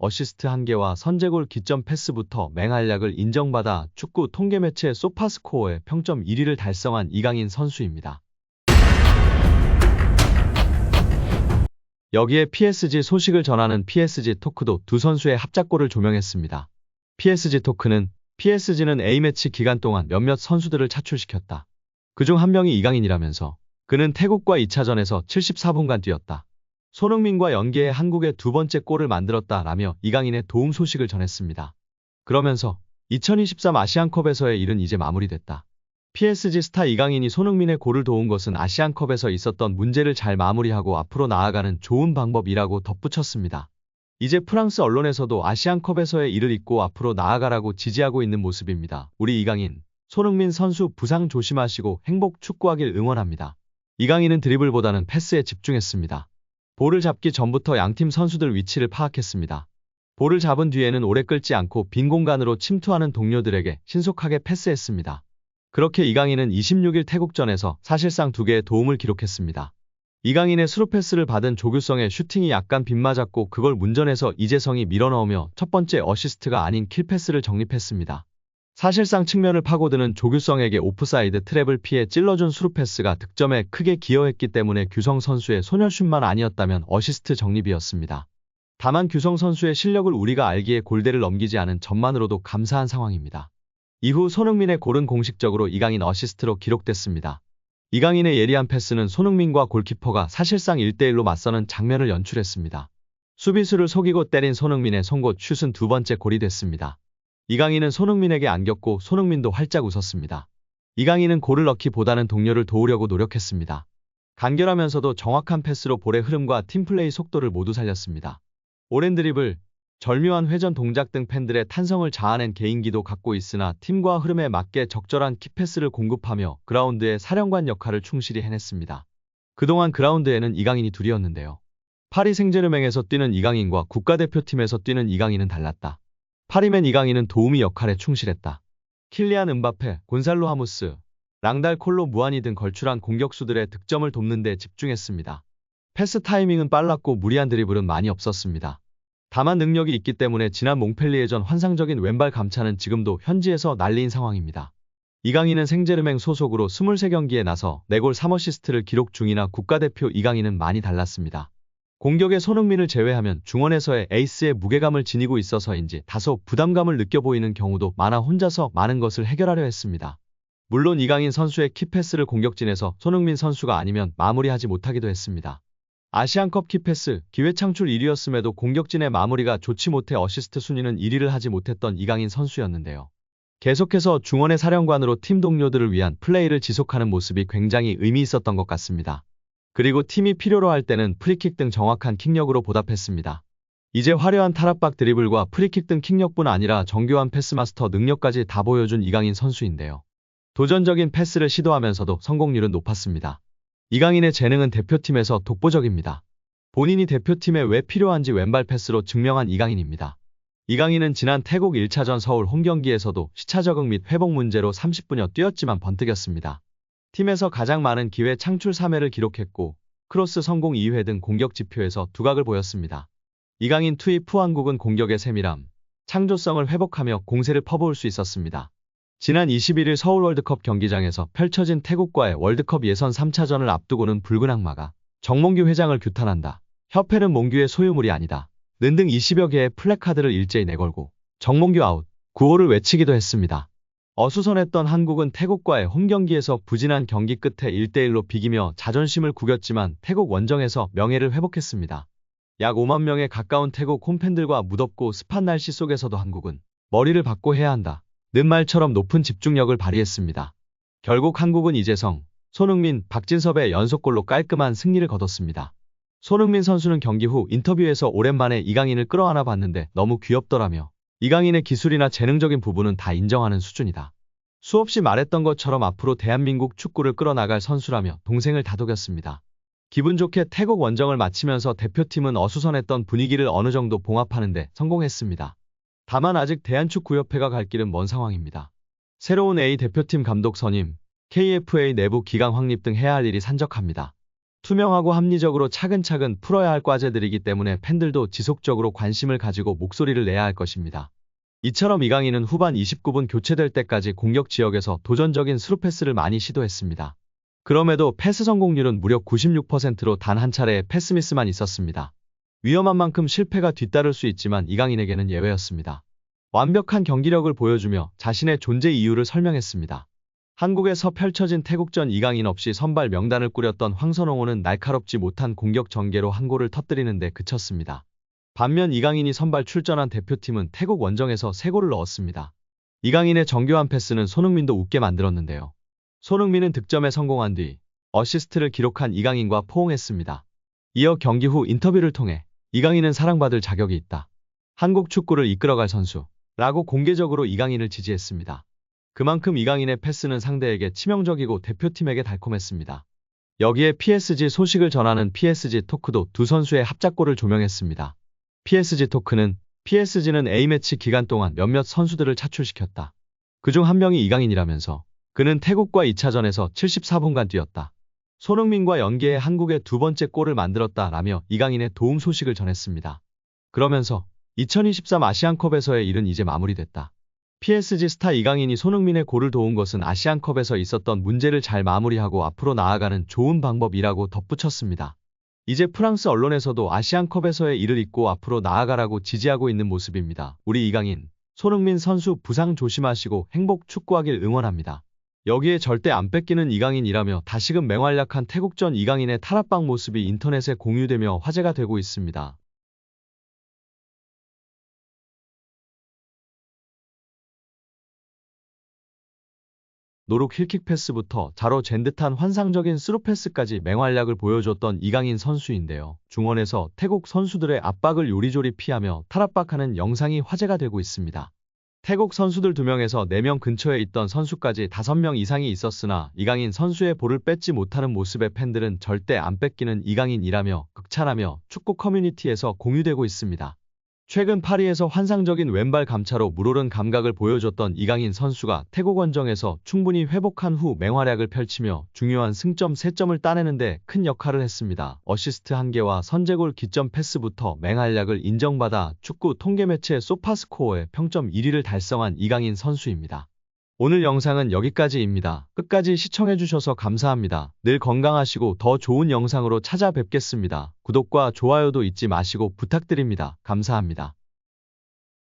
어시스트 1개와 선제골 기점 패스부터 맹활약을 인정받아 축구 통계 매체 소파스코어의 평점 1위를 달성한 이강인 선수입니다. 여기에 PSG 소식을 전하는 PSG 토크도 두 선수의 합작골을 조명했습니다. PSG 토크는 PSG는 A매치 기간 동안 몇몇 선수들을 차출시켰다. 그중 한 명이 이강인이라면서 그는 태국과 2차전에서 74분간 뛰었다. 손흥민과 연계해 한국의 두 번째 골을 만들었다라며 이강인의 도움 소식을 전했습니다. 그러면서 2023 아시안컵에서의 일은 이제 마무리됐다. PSG 스타 이강인이 손흥민의 골을 도운 것은 아시안컵에서 있었던 문제를 잘 마무리하고 앞으로 나아가는 좋은 방법이라고 덧붙였습니다. 이제 프랑스 언론에서도 아시안컵에서의 일을 잊고 앞으로 나아가라고 지지하고 있는 모습입니다. 우리 이강인, 손흥민 선수 부상 조심하시고 행복 축구하길 응원합니다. 이강인은 드리블보다는 패스에 집중했습니다. 볼을 잡기 전부터 양팀 선수들 위치를 파악했습니다. 볼을 잡은 뒤에는 오래 끌지 않고 빈 공간으로 침투하는 동료들에게 신속하게 패스했습니다. 그렇게 이강인은 26일 태국전에서 사실상 2개의 도움을 기록했습니다. 이강인의 스루 패스를 받은 조규성의 슈팅이 약간 빗맞았고 그걸 문전에서 이재성이 밀어넣으며 첫 번째 어시스트가 아닌 킬패스를 적립했습니다. 사실상 측면을 파고드는 조규성에게 오프사이드 트랩을 피해 찔러준 스루 패스가 득점에 크게 기여했기 때문에 규성 선수의 소녀슛만 아니었다면 어시스트 적립이었습니다. 다만 규성 선수의 실력을 우리가 알기에 골대를 넘기지 않은 점만으로도 감사한 상황입니다. 이후 손흥민의 골은 공식적으로 이강인 어시스트로 기록됐습니다. 이강인의 예리한 패스는 손흥민과 골키퍼가 사실상 1대1로 맞서는 장면을 연출했습니다. 수비수를 속이고 때린 손흥민의 송곳 슛은 두 번째 골이 됐습니다. 이강인은 손흥민에게 안겼고 손흥민도 활짝 웃었습니다. 이강인은 골을 넣기보다는 동료를 도우려고 노력했습니다. 간결하면서도 정확한 패스로 볼의 흐름과 팀플레이 속도를 모두 살렸습니다. 오랜 드리블, 절묘한 회전 동작 등 팬들의 탄성을 자아낸 개인기도 갖고 있으나 팀과 흐름에 맞게 적절한 키패스를 공급하며 그라운드의 사령관 역할을 충실히 해냈습니다. 그동안 그라운드에는 이강인이 둘이었는데요. 파리 생제르맹에서 뛰는 이강인과 국가대표팀에서 뛰는 이강인은 달랐다. 파리맨 이강인은 도우미 역할에 충실했다. 킬리안 은바페, 곤살로 하무스, 랑달 콜로 무아니 등 걸출한 공격수들의 득점을 돕는 데 집중했습니다. 패스 타이밍은 빨랐고 무리한 드리블은 많이 없었습니다. 다만 능력이 있기 때문에 지난 몽펠리에전 환상적인 왼발 감차는 지금도 현지에서 난리인 상황입니다. 이강인은 생제르맹 소속으로 23경기에 나서 4골 3어시스트를 기록 중이나 국가대표 이강인은 많이 달랐습니다. 공격에 손흥민을 제외하면 중원에서의 에이스의 무게감을 지니고 있어서인지 다소 부담감을 느껴 보이는 경우도 많아 혼자서 많은 것을 해결하려 했습니다. 물론 이강인 선수의 키패스를 공격진에서 손흥민 선수가 아니면 마무리하지 못하기도 했습니다. 아시안컵 키패스, 기회 창출 1위였음에도 공격진의 마무리가 좋지 못해 어시스트 순위는 1위를 하지 못했던 이강인 선수였는데요. 계속해서 중원의 사령관으로 팀 동료들을 위한 플레이를 지속하는 모습이 굉장히 의미 있었던 것 같습니다. 그리고 팀이 필요로 할 때는 프리킥 등 정확한 킥력으로 보답했습니다. 이제 화려한 탈압박 드리블과 프리킥 등 킥력뿐 아니라 정교한 패스마스터 능력까지 다 보여준 이강인 선수인데요. 도전적인 패스를 시도하면서도 성공률은 높았습니다. 이강인의 재능은 대표팀에서 독보적입니다. 본인이 대표팀에 왜 필요한지 왼발 패스로 증명한 이강인입니다. 이강인은 지난 태국 1차전 서울 홈경기에서도 시차 적응 및 회복 문제로 30분여 뛰었지만 번뜩였습니다. 팀에서 가장 많은 기회 창출 3회를 기록했고 크로스 성공 2회 등 공격 지표에서 두각을 보였습니다. 이강인 투입 후 한국은 공격의 세밀함, 창조성을 회복하며 공세를 퍼부을 수 있었습니다. 지난 21일 서울 월드컵 경기장에서 펼쳐진 태국과의 월드컵 예선 3차전을 앞두고는 붉은 악마가 정몽규 회장을 규탄한다. 협회는 몽규의 소유물이 아니다. 는 등 20여 개의 플래카드를 일제히 내걸고 정몽규 아웃, 구호를 외치기도 했습니다. 어수선했던 한국은 태국과의 홈경기에서 부진한 경기 끝에 1대1로 비기며 자존심을 구겼지만 태국 원정에서 명예를 회복했습니다. 약 5만 명에 가까운 태국 홈팬들과 무덥고 습한 날씨 속에서도 한국은 머리를 받고 해야 한다. 는 말처럼 높은 집중력을 발휘했습니다. 결국 한국은 이재성, 손흥민, 박진섭의 연속골로 깔끔한 승리를 거뒀습니다. 손흥민 선수는 경기 후 인터뷰에서 오랜만에 이강인을 끌어안아 봤는데 너무 귀엽더라며 이강인의 기술이나 재능적인 부분은 다 인정하는 수준이다. 수없이 말했던 것처럼 앞으로 대한민국 축구를 끌어나갈 선수라며 동생을 다독였습니다. 기분 좋게 태국 원정을 마치면서 대표팀은 어수선했던 분위기를 어느 정도 봉합하는 데 성공했습니다. 다만 아직 대한축구협회가 갈 길은 먼 상황입니다. 새로운 A 대표팀 감독 선임, KFA 내부 기강 확립 등 해야 할 일이 산적합니다. 투명하고 합리적으로 차근차근 풀어야 할 과제들이기 때문에 팬들도 지속적으로 관심을 가지고 목소리를 내야 할 것입니다. 이처럼 이강인은 후반 29분 교체될 때까지 공격 지역에서 도전적인 스루 패스를 많이 시도했습니다. 그럼에도 패스 성공률은 무려 96%로 단 한 차례의 패스미스만 있었습니다. 위험한 만큼 실패가 뒤따를 수 있지만 이강인에게는 예외였습니다. 완벽한 경기력을 보여주며 자신의 존재 이유를 설명했습니다. 한국에서 펼쳐진 태국전 이강인 없이 선발 명단을 꾸렸던 황선홍호는 날카롭지 못한 공격 전개로 한 골을 터뜨리는 데 그쳤습니다. 반면 이강인이 선발 출전한 대표팀은 태국 원정에서 3골을 넣었습니다. 이강인의 정교한 패스는 손흥민도 웃게 만들었는데요. 손흥민은 득점에 성공한 뒤 어시스트를 기록한 이강인과 포옹했습니다. 이어 경기 후 인터뷰를 통해 이강인은 사랑받을 자격이 있다. 한국 축구를 이끌어갈 선수라고 공개적으로 이강인을 지지했습니다. 그만큼 이강인의 패스는 상대에게 치명적이고 대표팀에게 달콤했습니다. 여기에 PSG 소식을 전하는 PSG 토크도 두 선수의 합작골을 조명했습니다. PSG 토크는 PSG는 A매치 기간 동안 몇몇 선수들을 차출시켰다. 그중 한 명이 이강인이라면서 그는 태국과 2차전에서 74분간 뛰었다. 손흥민과 연계해 한국의 두 번째 골을 만들었다라며 이강인의 도움 소식을 전했습니다. 그러면서 2023 아시안컵에서의 일은 이제 마무리됐다. PSG 스타 이강인이 손흥민의 골을 도운 것은 아시안컵에서 있었던 문제를 잘 마무리하고 앞으로 나아가는 좋은 방법이라고 덧붙였습니다. 이제 프랑스 언론에서도 아시안컵에서의 일을 잊고 앞으로 나아가라고 지지하고 있는 모습입니다. 우리 이강인, 손흥민 선수 부상 조심하시고 행복 축구하길 응원합니다. 여기에 절대 안 뺏기는 이강인이라며 다시금 맹활약한 태국전 이강인의 탈압박 모습이 인터넷에 공유되며 화제가 되고 있습니다. 노룩 힐킥 패스부터 자로 잰 듯한 환상적인 스루 패스까지 맹활약을 보여줬던 이강인 선수인데요. 중원에서 태국 선수들의 압박을 요리조리 피하며 탈압박하는 영상이 화제가 되고 있습니다. 태국 선수들 2명에서 4명 근처에 있던 선수까지 5명 이상이 있었으나 이강인 선수의 볼을 뺏지 못하는 모습에 팬들은 절대 안 뺏기는 이강인이라며 극찬하며 축구 커뮤니티에서 공유되고 있습니다. 최근 파리에서 환상적인 왼발 감차로 물오른 감각을 보여줬던 이강인 선수가 태국 원정에서 충분히 회복한 후 맹활약을 펼치며 중요한 승점 3점을 따내는 데 큰 역할을 했습니다. 어시스트 1개와 선제골 기점 패스부터 맹활약을 인정받아 축구 통계 매체 소파스코어의 평점 1위를 달성한 이강인 선수입니다. 오늘 영상은 여기까지입니다. 끝까지 시청해주셔서 감사합니다. 늘 건강하시고 더 좋은 영상으로 찾아뵙겠습니다. 구독과 좋아요도 잊지 마시고 부탁드립니다. 감사합니다.